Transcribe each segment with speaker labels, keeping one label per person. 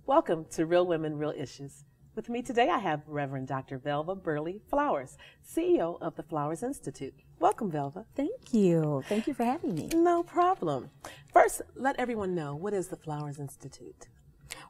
Speaker 1: Welcome to Real Women, Real Issues. With me today, I have Reverend Dr. Velva Burley Flowers, CEO of the Flowers Institute. Welcome, Velva.
Speaker 2: Thank you. Thank you for having me.
Speaker 1: No problem. First, let everyone know, what is the Flowers Institute?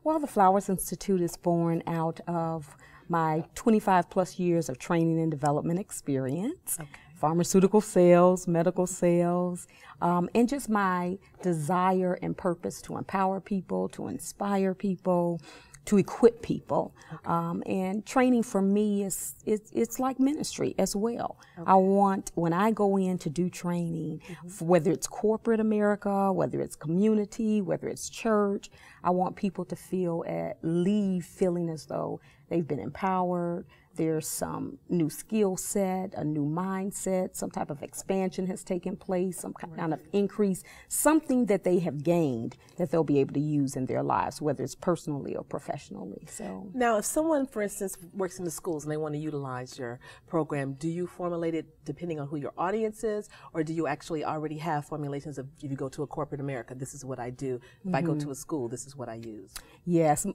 Speaker 2: Well, the Flowers Institute is born out of my 25 plus years of training and development experience.
Speaker 1: Okay.
Speaker 2: Pharmaceutical sales, medical sales, and just my desire and purpose to empower people, to inspire people, to equip people. Okay. And training for me it's like ministry as well. Okay. I want, when I go in to do training, whether it's corporate America, whether it's community, whether it's church, I want people to leave feeling as though they've been empowered. There's some new skill set, a new mindset, some type of expansion has taken place, some kind of increase, something that they have gained that they'll be able to use in their lives, whether it's personally or professionally. So
Speaker 1: now, if someone, for instance, works in the schools and they want to utilize your program, do you formulate it depending on who your audience is, or do you actually already have formulations of, if you go to a corporate America, this is what I do. If I go to a school, this is what I use?
Speaker 2: Yes,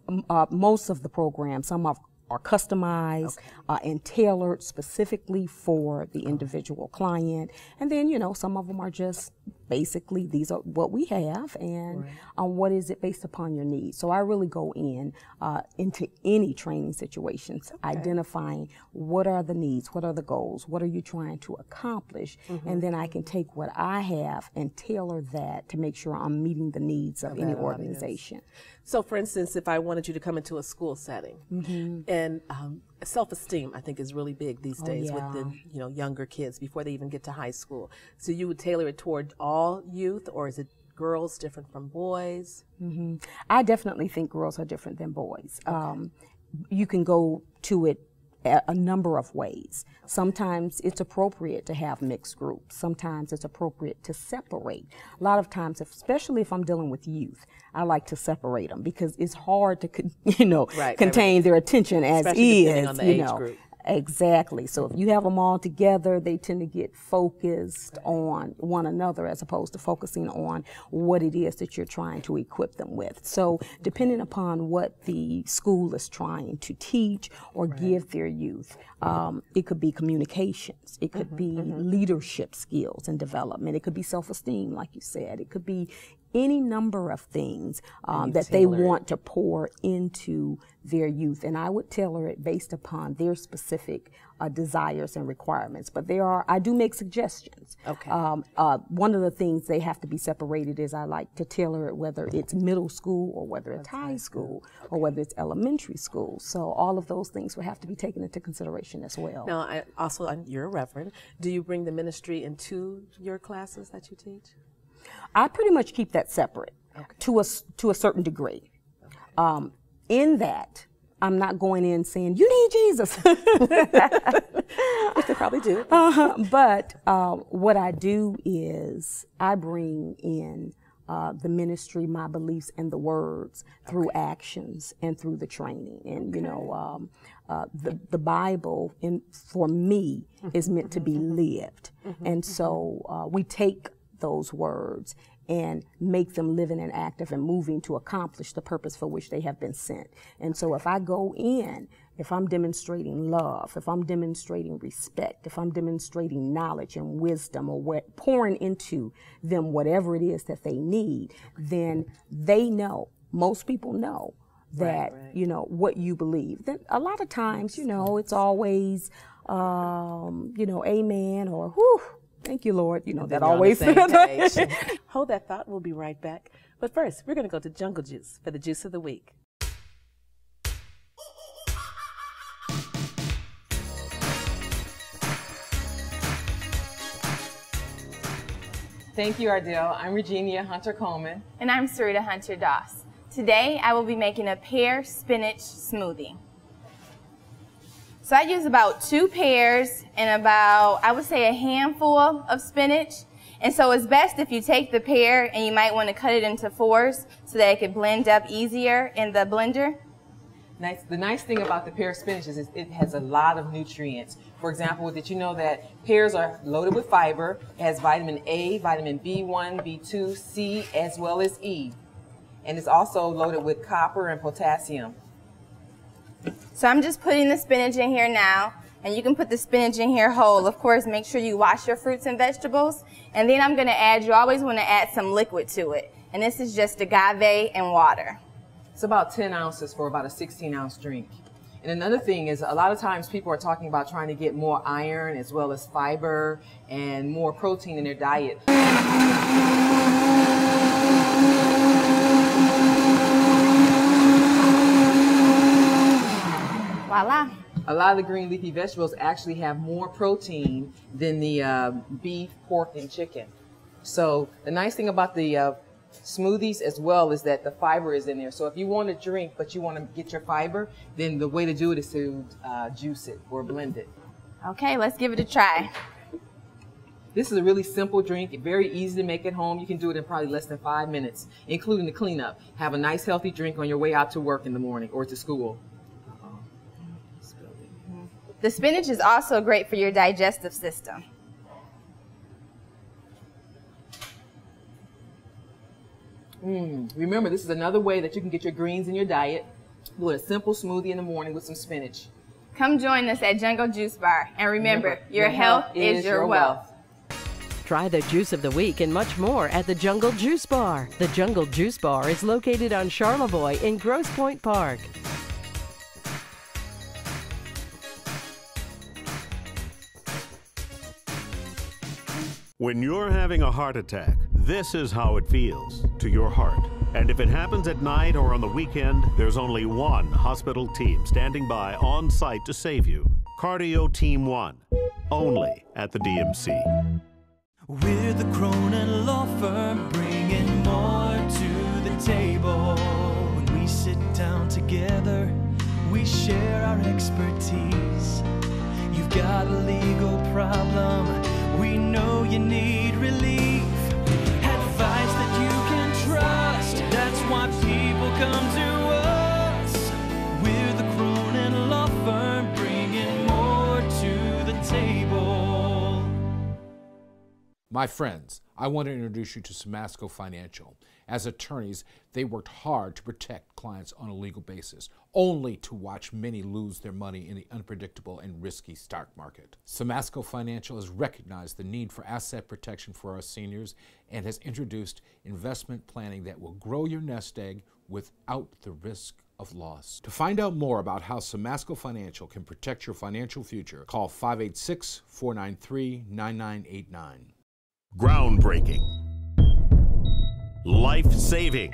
Speaker 2: most of the programs, some are customized and tailored specifically for the individual client. And then, you know, some of them are just basically, these are what we have, and what is it based upon your needs. So I really go into any training situations, identifying what are the needs, what are the goals, what are you trying to accomplish, and then I can take what I have and tailor that to make sure I'm meeting the needs of any organization.
Speaker 1: So, for instance, if I wanted you to come into a school setting, and self-esteem, I think, is really big these days with the younger kids before they even get to high school. So you would tailor it toward all youth, or is it girls different from boys?
Speaker 2: I definitely think girls are different than boys. You can go to it a number of ways. Sometimes it's appropriate to have mixed groups. Sometimes it's appropriate to separate. A lot of times, especially if I'm dealing with youth, I like to separate them because it's hard to, contain their attention as
Speaker 1: especially
Speaker 2: is.
Speaker 1: Depending on the age group.
Speaker 2: Exactly. So if you have them all together, they tend to get focused on one another as opposed to focusing on what it is that you're trying to equip them with. So depending upon what the school is trying to teach or give their youth, it could be communications, it could be leadership skills and development, it could be self-esteem, like you said, it could be any number of things that they want to pour into their youth. And I would tailor it based upon their specific desires and requirements. But I do make suggestions. One of the things they have to be separated is I like to tailor it whether it's middle school or whether it's high school or whether it's elementary school. So all of those things will have to be taken into consideration as well.
Speaker 1: Now, you're a reverend. Do you bring the ministry into your classes that you teach?
Speaker 2: I pretty much keep that separate to a certain degree. In that, I'm not going in saying, you need Jesus.
Speaker 1: Which they probably do.
Speaker 2: But what I do is I bring in the ministry, my beliefs, and the words through actions and through the training. And, the Bible, for me, is meant to be lived. And so we take those words and make them living and active and moving to accomplish the purpose for which they have been sent. And so if I go in, if I'm demonstrating love, if I'm demonstrating respect, if I'm demonstrating knowledge and wisdom, or pouring into them whatever it is that they need, then they know, most people know that, what you believe. Then a lot of times, it's always, amen, or whew, thank you, Lord. That always.
Speaker 1: Hold that thought. We'll be right back. But first, we're going to go to Jungle Juice for the Juice of the Week.
Speaker 3: Thank you, Ardelle. I'm Regina Hunter-Coleman.
Speaker 4: And I'm Sarita Hunter-Doss. Today, I will be making a pear spinach smoothie. So I use about 2 pears and about, I would say, a handful of spinach. And so it's best if you take the pear and you might want to cut it into 4s so that it could blend up easier in the blender.
Speaker 3: The nice thing about the pear spinach is it has a lot of nutrients. For example, did you know that pears are loaded with fiber? It has vitamin A, vitamin B1, B2, C, as well as E. and it's also loaded with copper and potassium.
Speaker 4: So I'm just putting the spinach in here now, and you can put the spinach in here whole. Of course, make sure you wash your fruits and vegetables, and then I'm going to add, you always want to add some liquid to it, and this is just agave and water.
Speaker 3: It's about 10 ounces for about a 16-ounce drink. And another thing is, a lot of times people are talking about trying to get more iron as well as fiber and more protein in their diet.
Speaker 4: Voila.
Speaker 3: A lot of the green leafy vegetables actually have more protein than the beef, pork, and chicken. So the nice thing about the smoothies as well is that the fiber is in there. So if you want to drink but you want to get your fiber, then the way to do it is to juice it or blend it.
Speaker 4: Okay, let's give it a try.
Speaker 3: This is a really simple drink, very easy to make at home. You can do it in probably less than 5 minutes, including the cleanup. Have a nice healthy drink on your way out to work in the morning or to school.
Speaker 4: The spinach is also great for your digestive system.
Speaker 3: Remember, this is another way that you can get your greens in your diet. Do a simple smoothie in the morning with some spinach.
Speaker 4: Come join us at Jungle Juice Bar. And remember, your health is your wealth.
Speaker 5: Try the juice of the week and much more at the Jungle Juice Bar. The Jungle Juice Bar is located on Charlevoix in Grosse Pointe Park.
Speaker 6: When you're having a heart attack, this is how it feels to your heart. And if it happens at night or on the weekend, there's only one hospital team standing by on site to save you. Cardio Team 1, only at the DMC.
Speaker 7: We're the Cronin Law Firm, bringing more to the table. When we sit down together, we share our expertise. You've got a legal problem, we know you need relief. Advice that you can trust, that's why people come to us. We're the Cronin Law Firm, bringing more to the table.
Speaker 8: My friends, I want to introduce you to Samasco Financial. As attorneys, they worked hard to protect clients on a legal basis, only to watch many lose their money in the unpredictable and risky stock market. Samasco Financial has recognized the need for asset protection for our seniors and has introduced investment planning that will grow your nest egg without the risk of loss. To find out more about how Samasco Financial can protect your financial future, call 586-493-9989.
Speaker 6: Groundbreaking, life-saving,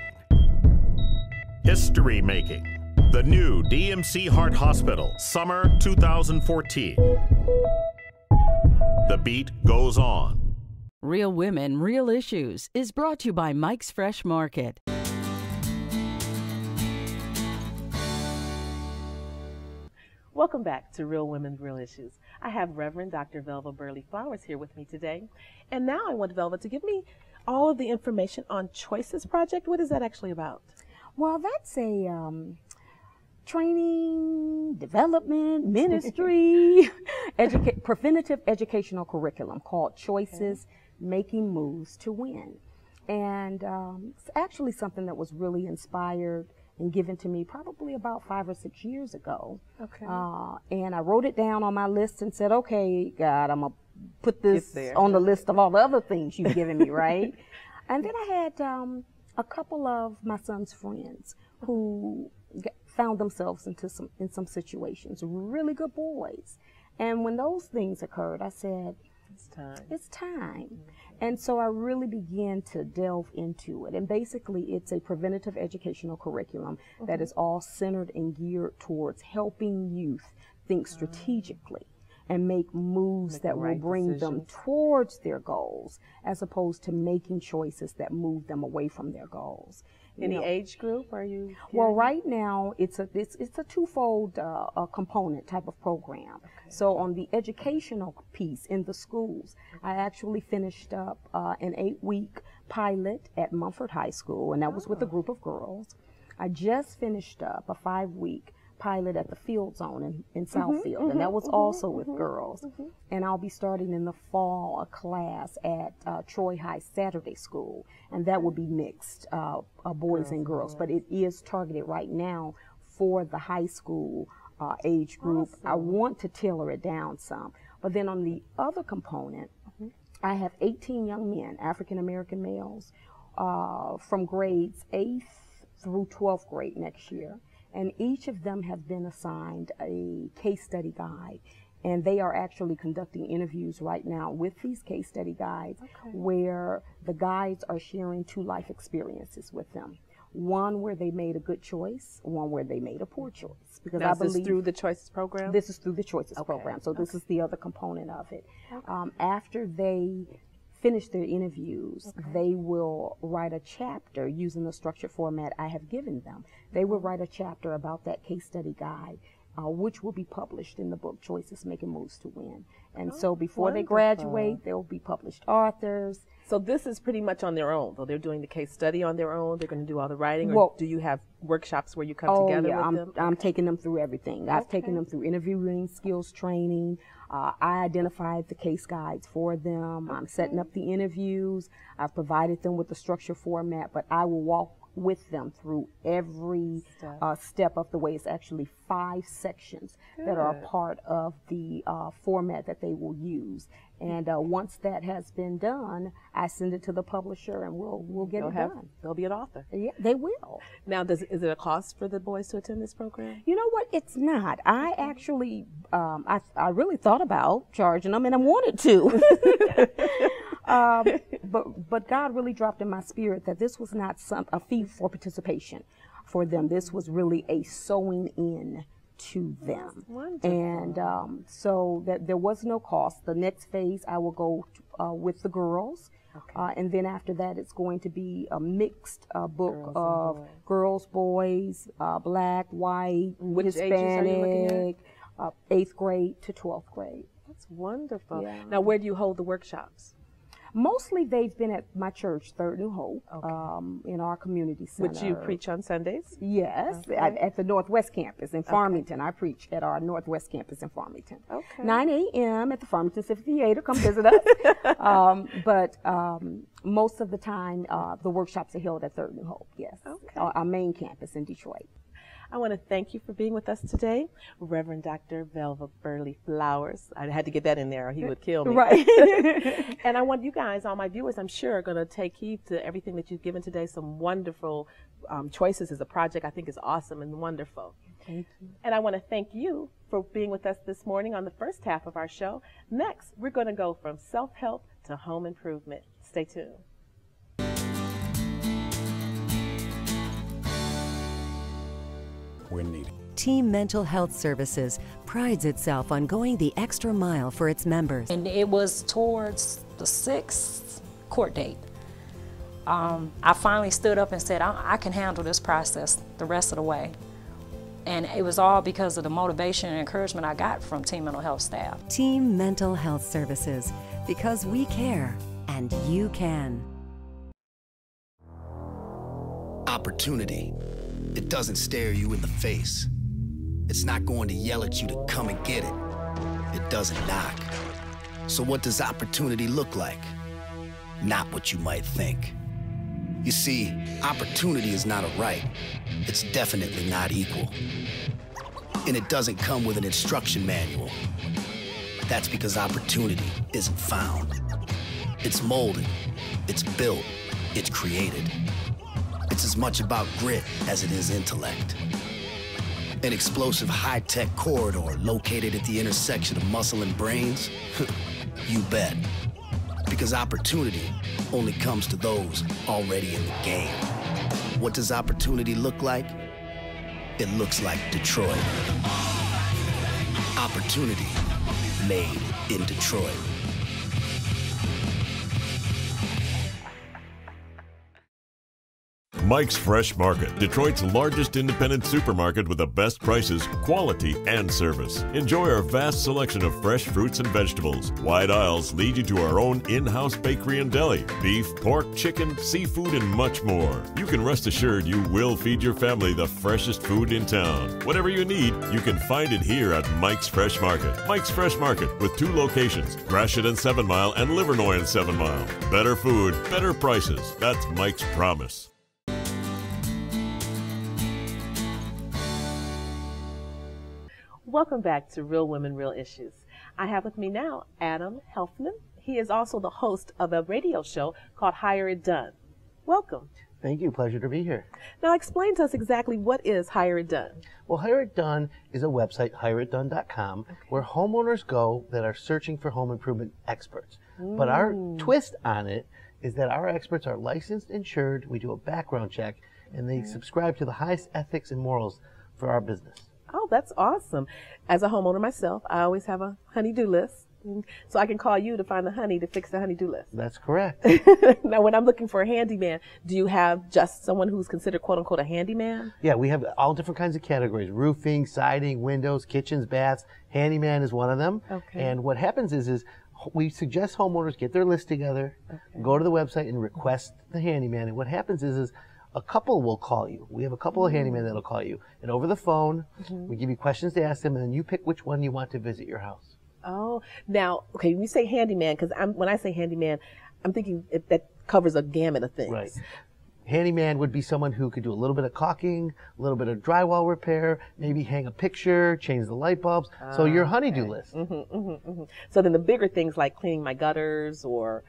Speaker 6: history-making. The new DMC Heart Hospital, summer 2014. The beat goes on.
Speaker 5: Real Women, Real Issues is brought to you by Mike's Fresh Market.
Speaker 1: Welcome back to Real Women, Real Issues. I have Reverend Dr. Velva Burley Flowers here with me today. And now I want Velva to give me all of the information on Choices Project. What is that actually about?
Speaker 2: Well, that's a training, development, ministry, preventative educational curriculum called Choices, Making Moves to Win. And it's actually something that was really inspired and given to me probably about 5 or 6 years ago.
Speaker 1: Okay.
Speaker 2: And I wrote it down on my list and said, okay, God, I'm going to put this on the list of all the other things you've given me, right? And then I had a couple of my son's friends who found themselves in some situations, really good boys. And when those things occurred, I said, it's time. It's time. And so I really began to delve into it. And basically, it's a preventative educational curriculum that is all centered and geared towards helping youth think strategically and make moves that will bring them towards their goals, as opposed to making choices that move them away from their goals.
Speaker 1: Any age group are you?
Speaker 2: Well, right now it's a twofold component type of program. Okay. So on the educational piece in the schools, I actually finished up an 8-week pilot at Mumford High School, and that was with a group of girls. I just finished up a 5-week pilot at the Field Zone in Southfield, and that was also with girls. And I'll be starting in the fall a class at Troy High Saturday School, and that will be mixed, boys and girls. But it is targeted right now for the high school age group. I want to tailor it down some. But then on the other component, I have 18 young men, African American males, from grades 8th through 12th grade next year. And each of them have been assigned a case study guide. And they are actually conducting interviews right now with these case study guides, where the guides are sharing 2 life experiences with them. One where they made a good choice, one where they made a poor choice. Because
Speaker 1: now,
Speaker 2: I believe
Speaker 1: this is through the Choices program?
Speaker 2: This is through the Choices program. So this is the other component of it. After they finish their interviews, they will write a chapter using the structured format I have given them. They will write a chapter about that case study guide, which will be published in the book Choices Making Moves to Win. And so before they graduate, they'll be published authors.
Speaker 1: So this is pretty much on their own, though. They're doing the case study on their own. They're going to do all the writing, or do you have workshops where you come together with them?
Speaker 2: I'm taking them through everything. I've taken them through interviewing, skills training. I identified the case guides for them. I'm setting up the interviews. I've provided them with the structure format, but I will walk with them through every step of the way. It's actually 5 sections that are a part of the format that they will use. And once that has been done, I send it to the publisher, and we'll get it done.
Speaker 1: They'll be an author.
Speaker 2: Yeah, they will.
Speaker 1: Now, is it a cost for the boys to attend this program?
Speaker 2: You know what? It's not. I actually, I really thought about charging them, and I wanted to. But God really dropped in my spirit that this was not a fee for participation for them. This was really a sewing in to them. And so that there was no cost. The next phase I will go with the girls. And then after that, it's going to be a mixed book of girls, boys, black, white, Hispanic, 8th grade to 12th grade.
Speaker 1: That's wonderful.
Speaker 2: Yeah.
Speaker 1: Now, where do you hold the workshops?
Speaker 2: Mostly they've been at my church, Third New Hope, in our community center.
Speaker 1: Which you preach on Sundays?
Speaker 2: Yes, at the Northwest Campus in Farmington. I preach at our Northwest Campus in Farmington. 9 a.m. at the Farmington Civic Theater. Come visit us. But most of the time, the workshops are held at Third New Hope, yes. Our main campus in Detroit.
Speaker 1: I want to thank you for being with us today, Reverend Dr. Velva Burley Flowers. I had to get that in there or he would kill me.
Speaker 2: Right.
Speaker 1: And I want you guys, all my viewers, I'm sure, are going to take heed to everything that you've given today. Some wonderful choices as a project I think is awesome and wonderful.
Speaker 2: Thank you.
Speaker 1: And I want to thank you for being with us this morning on the first half of our show. Next, we're going to go from self-help to home improvement. Stay tuned.
Speaker 9: When needed.
Speaker 5: Team Mental Health Services prides itself on going the extra mile for its members.
Speaker 10: And it was towards the 6th court date. I finally stood up and said, I can handle this process the rest of the way. And it was all because of the motivation and encouragement I got from Team Mental Health staff.
Speaker 5: Team Mental Health Services, because we care and you can.
Speaker 11: Opportunity. It doesn't stare you in the face. It's not going to yell at you to come and get it. It doesn't knock. So what does opportunity look like? Not what you might think. You see, opportunity is not a right. It's definitely not equal. And it doesn't come with an instruction manual. That's because opportunity isn't found. It's molded, it's built, it's created. It's as much about grit as it is intellect. An explosive high-tech corridor located at the intersection of muscle and brains? You bet. Because opportunity only comes to those already in the game. What does opportunity look like? It looks like Detroit. Opportunity made in Detroit.
Speaker 9: Mike's Fresh Market, Detroit's largest independent supermarket with the best prices, quality, and service. Enjoy our vast selection of fresh fruits and vegetables. Wide aisles lead you to our own in-house bakery and deli. Beef, pork, chicken, seafood, and much more. You can rest assured you will feed your family the freshest food in town. Whatever you need, you can find it here at Mike's Fresh Market. Mike's Fresh Market with 2 locations, Gratiot and 7 Mile and Livernois and 7 Mile. Better food, better prices. That's Mike's promise.
Speaker 1: Welcome back to Real Women, Real Issues. I have with me now Adam Helfman. He is also the host of a radio show called Hire It Done. Welcome.
Speaker 12: Thank you. Pleasure to be here.
Speaker 1: Now explain to us exactly what is Hire It Done.
Speaker 12: Well, Hire It Done is a website, hireitdone.com, where homeowners go that are searching for home improvement experts. But our twist on it is that our experts are licensed, insured, we do a background check, and they subscribe to the highest ethics and morals for our business.
Speaker 1: Oh, that's awesome. As a homeowner myself, I always have a honey-do list. So I can call you to find the honey to fix the honey-do list.
Speaker 12: That's correct.
Speaker 1: Now, when I'm looking for a handyman, do you have just someone who's considered quote-unquote a handyman?
Speaker 12: Yeah, we have all different kinds of categories: roofing, siding, windows, kitchens, baths. Handyman is one of them.
Speaker 1: Okay.
Speaker 12: And what happens is we suggest homeowners get their list together, go to the website and request the handyman. And what happens is a couple will call you. We have a couple of handymen that'll call you. And over the phone, we give you questions to ask them, and then you pick which one you want to visit your house.
Speaker 1: Oh, now, okay, when you say handyman, because when I say handyman, I'm thinking that covers a gamut of things.
Speaker 12: Right. Handyman would be someone who could do a little bit of caulking, a little bit of drywall repair, maybe hang a picture, change the light bulbs. So your honey-do list.
Speaker 1: So then the bigger things like cleaning my gutters or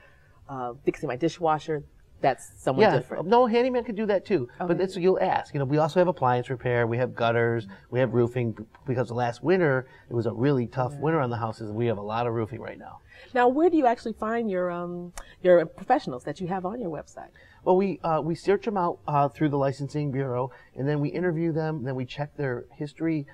Speaker 1: fixing my dishwasher, that's someone different.
Speaker 12: No, handyman could do that too. Okay. But that's what you'll ask. You know, we also have appliance repair, we have gutters, we have roofing, because last winter it was a really tough winter on the houses, and we have a lot of roofing right now.
Speaker 1: Now, where do you actually find your professionals that you have on your website?
Speaker 12: Well, we search them out through the licensing bureau, and then we interview them, then we check their history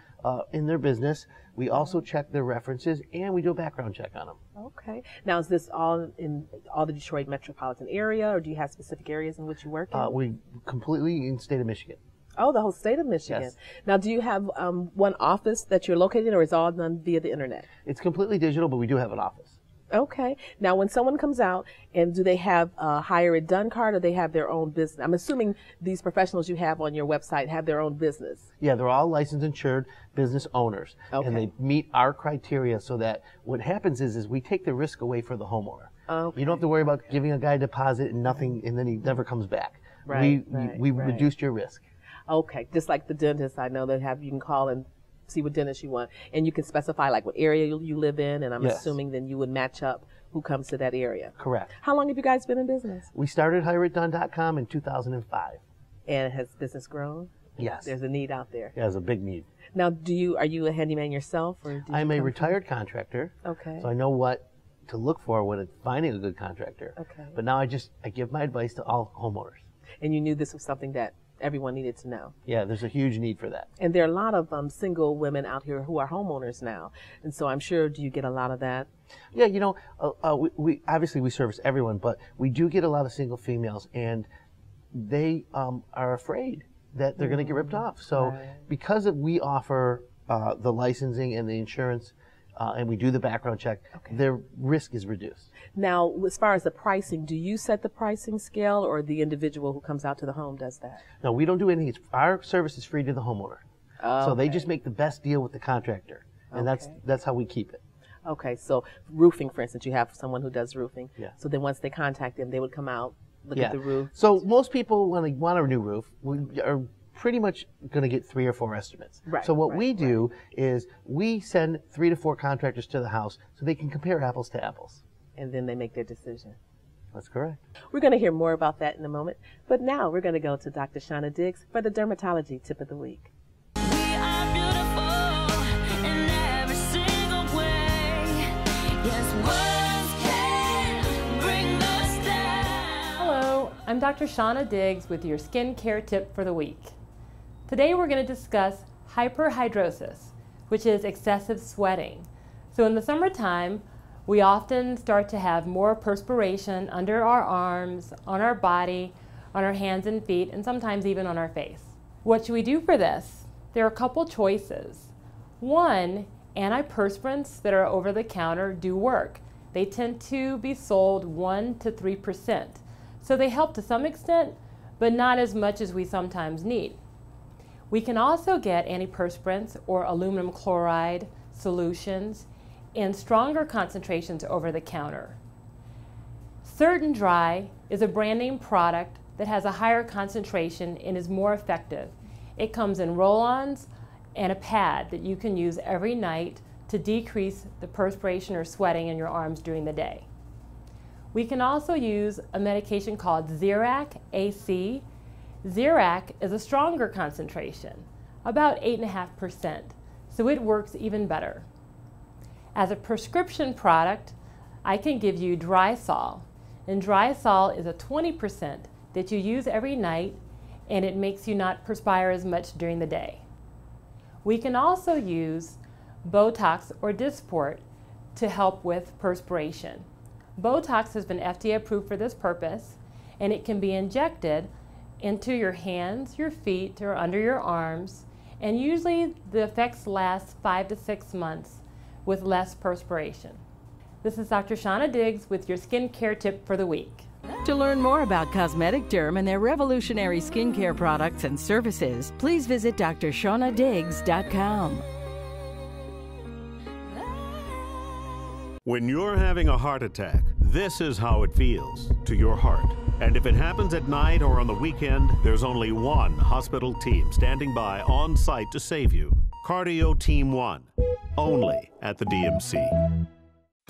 Speaker 12: in their business. We also check their references, and we do a background check on them.
Speaker 1: Okay. Now, is this all in all the Detroit metropolitan area, or do you have specific areas in which you work in?
Speaker 12: We completely in the state of Michigan.
Speaker 1: Oh, the whole state of Michigan.
Speaker 12: Yes.
Speaker 1: Now, do you have one office that you're located in, or is it all done via the internet?
Speaker 12: It's completely digital, but we do have an office.
Speaker 1: Okay. Now, when someone comes out, and do they have a Hire It Done card, or they have their own business? I'm assuming these professionals you have on your website have their own business.
Speaker 12: Yeah, they're all licensed, insured business owners, and they meet our criteria. So that what happens is we take the risk away for the homeowner. Okay. You don't have to worry about giving a guy a deposit and nothing, and then he never comes back.
Speaker 1: Right.
Speaker 12: We reduced your risk.
Speaker 1: Okay. Just like the dentist, I know they have. You can call and see what dentist you want, and you can specify like what area you live in, and I'm assuming then you would match up who comes to that area.
Speaker 12: Correct.
Speaker 1: How long have you guys been in business?
Speaker 12: We started hireitdone.com in 2005.
Speaker 1: And has business grown?
Speaker 12: Yes.
Speaker 1: There's a need out there.
Speaker 12: Yeah, there's a big need.
Speaker 1: Now, are you a handyman yourself, or
Speaker 12: I'm a retired contractor.
Speaker 1: Okay.
Speaker 12: So I know what to look for when finding a good contractor.
Speaker 1: Okay.
Speaker 12: But now I give my advice to all homeowners.
Speaker 1: And you knew this was something that everyone needed to know.
Speaker 12: Yeah, there's a huge need for that.
Speaker 1: And there are a lot of single women out here who are homeowners now, and so I'm sure, do you get a lot of that?
Speaker 12: Yeah, you know, we obviously we service everyone, but we do get a lot of single females, and they are afraid that they're going to get ripped off. So because we offer the licensing and the insurance, and we do the background check, their risk is reduced.
Speaker 1: Now, as far as the pricing, do you set the pricing scale, or the individual who comes out to the home does that?
Speaker 12: No, we don't do anything. Our service is free to the homeowner. So they just make the best deal with the contractor, and that's how we keep it.
Speaker 1: Okay, so roofing, for instance, you have someone who does roofing.
Speaker 12: Yeah.
Speaker 1: So then once they contact them, they would come out, look at the roof.
Speaker 12: So most people, when they want a new roof, we are pretty much going to get 3 or 4 estimates.
Speaker 1: Right,
Speaker 12: so what we do is we send 3 to 4 contractors to the house so they can compare apples to apples.
Speaker 1: And then they make their decision.
Speaker 12: That's correct.
Speaker 1: We're going to hear more about that in a moment. But now we're going to go to Dr. Shauna Diggs for the dermatology tip of the week.
Speaker 13: Hello, I'm Dr. Shauna Diggs with your skincare tip for the week. Today we're going to discuss hyperhidrosis, which is excessive sweating. So in the summertime, we often start to have more perspiration under our arms, on our body, on our hands and feet, and sometimes even on our face. What should we do for this? There are a couple choices. One, antiperspirants that are over the counter do work. They tend to be sold 1 to 3%. So they help to some extent, but not as much as we sometimes need. We can also get antiperspirants or aluminum chloride solutions in stronger concentrations over the counter. Certain Dry is a brand name product that has a higher concentration and is more effective. It comes in roll-ons and a pad that you can use every night to decrease the perspiration or sweating in your arms during the day. We can also use a medication called Xerac AC. Xerac is a stronger concentration, about 8.5%, so it works even better. As a prescription product, I can give you Drysol, and Drysol is a 20% that you use every night, and it makes you not perspire as much during the day. We can also use Botox or Dysport to help with perspiration. Botox has been FDA approved for this purpose, and it can be injected into your hands, your feet, or under your arms, and usually the effects last 5 to 6 months with less perspiration. This is Dr. Shauna Diggs with your skincare tip for the week.
Speaker 5: To learn more about Cosmetic Derm and their revolutionary skincare products and services, please visit drshaunadiggs.com.
Speaker 6: When you're having a heart attack, this is how it feels to your heart. And if it happens at night or on the weekend, there's only one hospital team standing by on site to save you. Cardio Team 1, only at the DMC.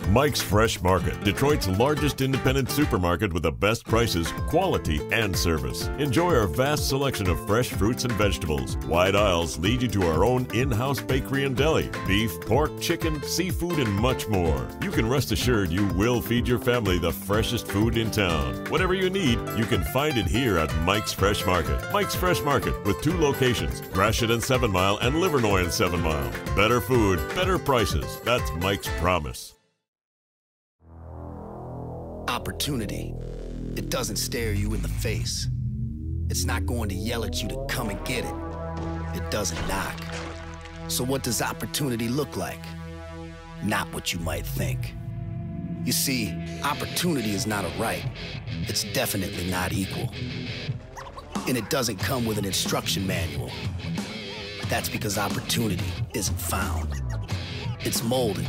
Speaker 9: Mike's Fresh Market, Detroit's largest independent supermarket with the best prices, quality, and service. Enjoy our vast selection of fresh fruits and vegetables. Wide aisles lead you to our own in-house bakery and deli. Beef, pork, chicken, seafood, and much more. You can rest assured you will feed your family the freshest food in town. Whatever you need, you can find it here at Mike's Fresh Market. Mike's Fresh Market with 2 locations, Gratiot and 7 Mile and Livernois and 7 Mile. Better food, better prices. That's Mike's promise.
Speaker 11: Opportunity. It doesn't stare you in the face. It's not going to yell at you to come and get it. It doesn't knock. So what does opportunity look like? Not what you might think. You see, opportunity is not a right. It's definitely not equal. And it doesn't come with an instruction manual. That's because opportunity isn't found. It's molded,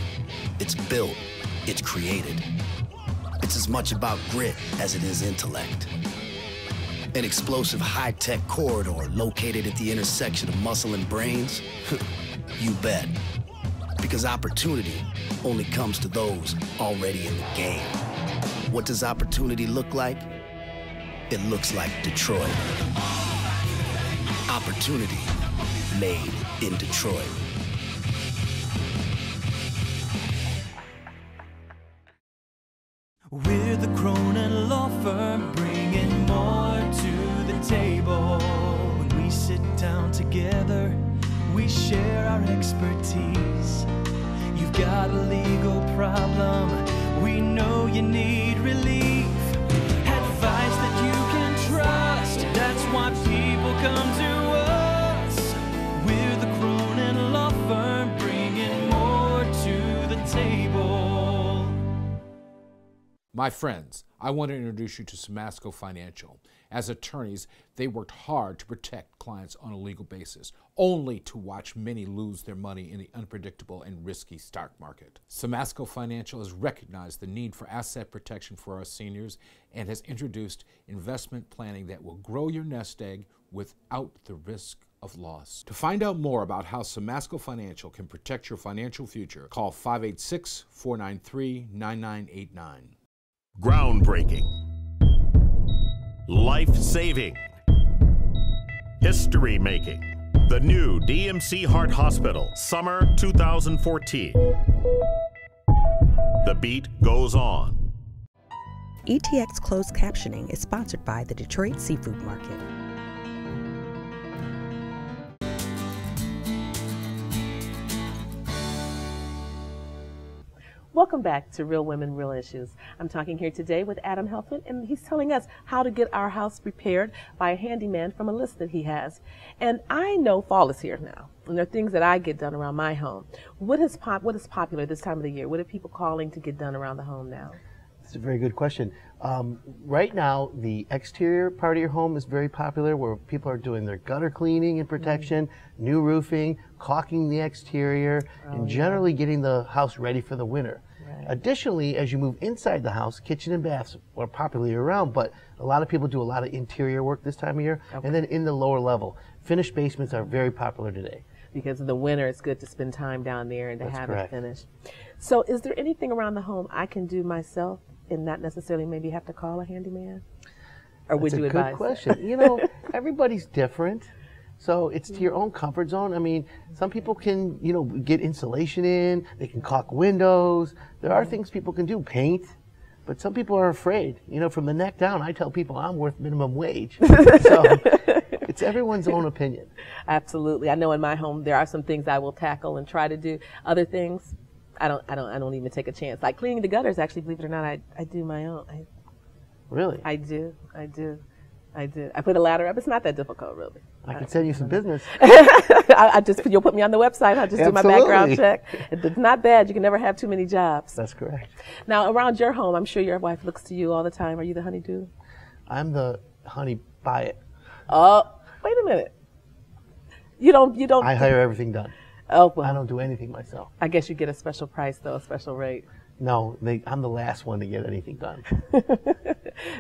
Speaker 11: it's built, it's created. It's as much about grit as it is intellect. An explosive high-tech corridor located at the intersection of muscle and brains? You bet. Because opportunity only comes to those already in the game. What does opportunity look like? It looks like Detroit. Opportunity made in Detroit.
Speaker 7: We're the Cronin Law Firm, bringing more to the table. When we sit down together, we share our expertise. You've got a legal problem, we know you need relief. Advice that you can trust, that's why people come to us. We're the Cronin Law Firm, bringing more to the table.
Speaker 8: My friends, I want to introduce you to Samasco Financial. As attorneys, they worked hard to protect clients on a legal basis, only to watch many lose their money in the unpredictable and risky stock market. Samasco Financial has recognized the need for asset protection for our seniors and has introduced investment planning that will grow your nest egg without the risk of loss. To find out more about how Samasco Financial can protect your financial future, call 586-493-9989.
Speaker 6: Groundbreaking, life-saving, history-making. The new DMC Heart Hospital, summer 2014. The beat goes on.
Speaker 14: ETX Closed Captioning is sponsored by the Detroit Seafood Market.
Speaker 1: Welcome back to Real Women, Real Issues. I'm talking here today with Adam Helfman, and he's telling us how to get our house prepared by a handyman from a list that he has. And I know fall is here now, and there are things that I get done around my home. What is popular this time of the year? What are people calling to get done around the home now?
Speaker 12: That's a very good question. Right now, the exterior part of your home is very popular, where people are doing their gutter cleaning and protection, new roofing, caulking the exterior, and generally getting the house ready for the winter. Right. Additionally, as you move inside the house, kitchen and baths are popular year-round, but a lot of people do a lot of interior work this time of year. Okay. And then in the lower level, finished basements are very popular today.
Speaker 1: Because in the winter, it's good to spend time down there and to have it finished. So is there anything around the home I can do myself and not necessarily maybe have to call a handyman? Or would you advise?
Speaker 12: That's a good question. You know, everybody's different. So it's to your own comfort zone. I mean, some people can, you know, get insulation in, they can caulk windows. There are things people can do, paint, but some people are afraid. You know, from the neck down, I tell people I'm worth minimum wage. So it's everyone's own opinion.
Speaker 1: Absolutely. I know in my home there are some things I will tackle and try to do. Other things, I don't even take a chance. Like cleaning the gutters, actually, believe it or not, I do my own.
Speaker 12: Really?
Speaker 1: I do. I put a ladder up. It's not that difficult, really.
Speaker 12: I can send you some business.
Speaker 1: You'll put me on the website. I'll just do my background check. It's not bad. You can never have too many jobs.
Speaker 12: That's correct.
Speaker 1: Now, around your home, I'm sure your wife looks to you all the time. Are you the honeydew?
Speaker 12: I'm the honey buy it.
Speaker 1: Oh, wait a minute. You don't.
Speaker 12: I hire everything done.
Speaker 1: Oh, well.
Speaker 12: I don't do anything myself.
Speaker 1: I guess you get a special price, though, a special rate.
Speaker 12: No, I'm the last one to get anything done.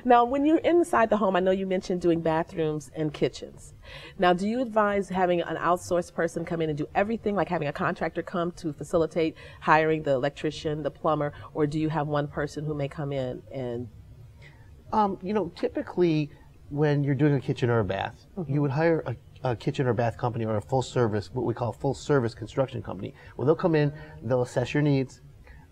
Speaker 1: Now, when you're inside the home, I know you mentioned doing bathrooms and kitchens. Now, do you advise having an outsourced person come in and do everything, like having a contractor come to facilitate hiring the electrician, the plumber, or do you have one person who may come in and...
Speaker 12: You know, typically when you're doing a kitchen or a bath, you would hire a kitchen or bath company or a full service, what we call a full service construction company. Well, they'll come in, they'll assess your needs,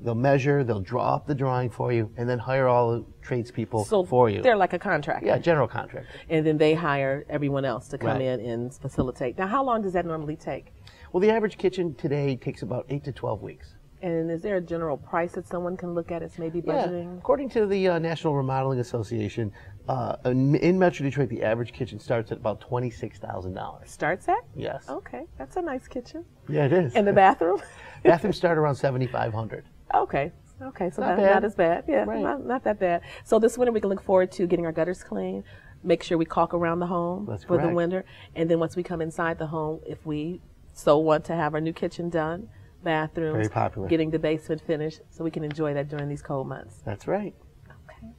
Speaker 12: they'll measure, they'll draw up the drawing for you, and then hire all the tradespeople for you.
Speaker 1: They're like a contractor.
Speaker 12: Yeah, general contractor.
Speaker 1: And then they hire everyone else to come in and facilitate. Now, how long does that normally take?
Speaker 12: Well, the average kitchen today takes about 8 to 12 weeks.
Speaker 1: And is there a general price that someone can look at as maybe budgeting?
Speaker 12: Yeah. According to the National Remodeling Association, in Metro Detroit, the average kitchen starts at about $26,000.
Speaker 1: Starts at?
Speaker 12: Yes.
Speaker 1: Okay, that's a nice kitchen.
Speaker 12: Yeah, it is.
Speaker 1: And the bathroom?
Speaker 12: Bathrooms start around $7,500.
Speaker 1: Okay, so not as bad. Yeah,
Speaker 12: right.
Speaker 1: not that bad. So this winter we can look forward to getting our gutters clean, make sure we caulk around the home for the winter, and then once we come inside the home, if we so want to have our new kitchen done, bathrooms,
Speaker 12: very popular,
Speaker 1: getting the basement finished, so we can enjoy that during these cold months.
Speaker 12: That's right.
Speaker 1: Okay.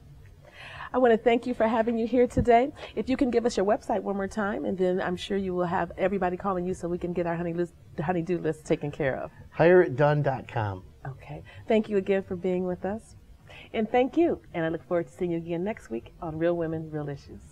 Speaker 1: I want to thank you for having you here today. If you can give us your website one more time, and then I'm sure you will have everybody calling you so we can get our honey-do list taken care of.
Speaker 12: HireItDone.com.
Speaker 1: Okay. Thank you again for being with us. And thank you. And I look forward to seeing you again next week on Real Women, Real Issues.